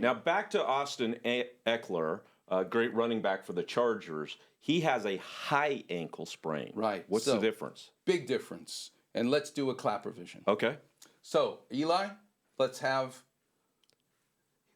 Now back to Austin Ekeler, a great running back for the Chargers. He has a high ankle sprain. Right. What's the difference? Big difference. And let's do a Klapper vision. Okay. So, Eli, let's have...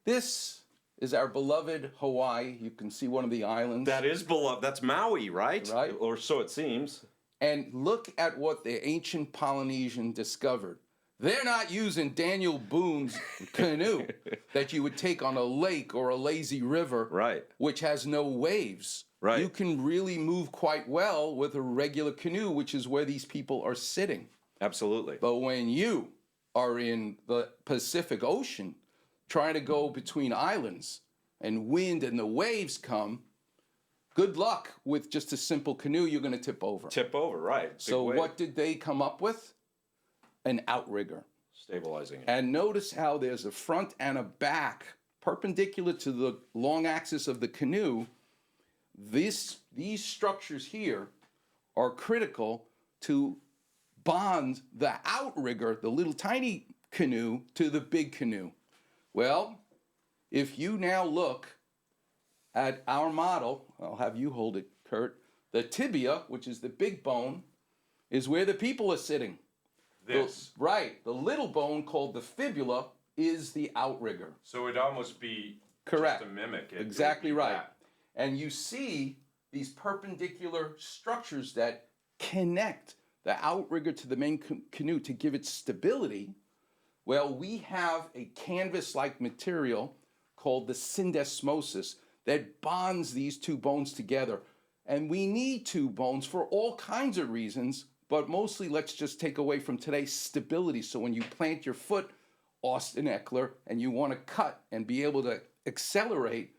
This is our beloved Hawaii. You can see one of the islands. That is beloved. That's Maui, right? Right. Or so it seems. And look at what the ancient Polynesian discovered. They're not using Daniel Boone's canoe that you would take on a lake or a lazy river, Right. which has no waves. Right. You can really move quite well with a regular canoe, which is where these people are sitting. Absolutely. But when you are in the Pacific Ocean trying to go between islands and wind and the waves come, good luck with just a simple canoe. You're going to tip over. Tip over, right. Big So wave. what did they come up with? An outrigger. Stabilizing it. And notice how there's a front and a back perpendicular to the long axis of the canoe. These structures here are critical to bond the outrigger, the little tiny canoe, to the big canoe. Well, if you now look at our model, I'll have you hold it, Kurt, the tibia, which is the big bone, is where the people are sitting. This. Right. The little bone called the fibula is the outrigger. So it'd almost be Correct. just a mimic. Exactly right. And you see these perpendicular structures that connect the outrigger to the main canoe to give it stability. Well, we have a canvas-like material called the syndesmosis that bonds these two bones together. And we need two bones for all kinds of reasons, but mostly let's just take away from today stability. So when you plant your foot, Austin Ekeler, and you want to cut and be able to accelerate,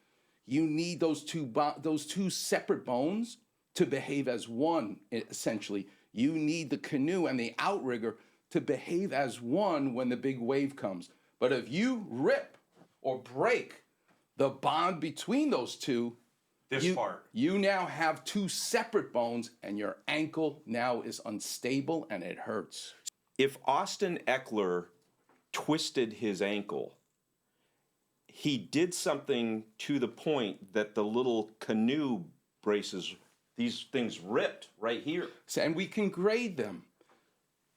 you need those two separate bones to behave as one, essentially. You need the canoe and the outrigger to behave as one when the big wave comes. But if you rip or break the bond between those two, you now have two separate bones, and your ankle now is unstable and it hurts. If Austin Ekeler twisted his ankle, he did something to the point that the little canoe braces, these things ripped right here. And we can grade them.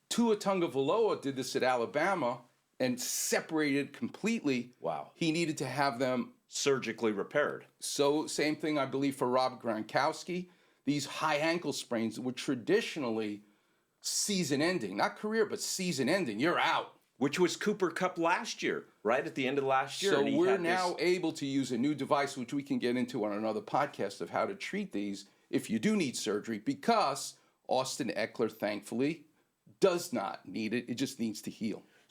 Tua Tagovailoa did this at Alabama and separated completely. Wow. He needed to have them surgically repaired. So same thing, I believe, for Rob Gronkowski. These high ankle sprains were traditionally season-ending. Not career, but season-ending. You're out. Which was Cooper Kupp last year, right at the end of last year. So we're now able to use a new device, which we can get into on another podcast, of how to treat these if you do need surgery, because Austin Ekeler, thankfully, does not need it. It just needs to heal.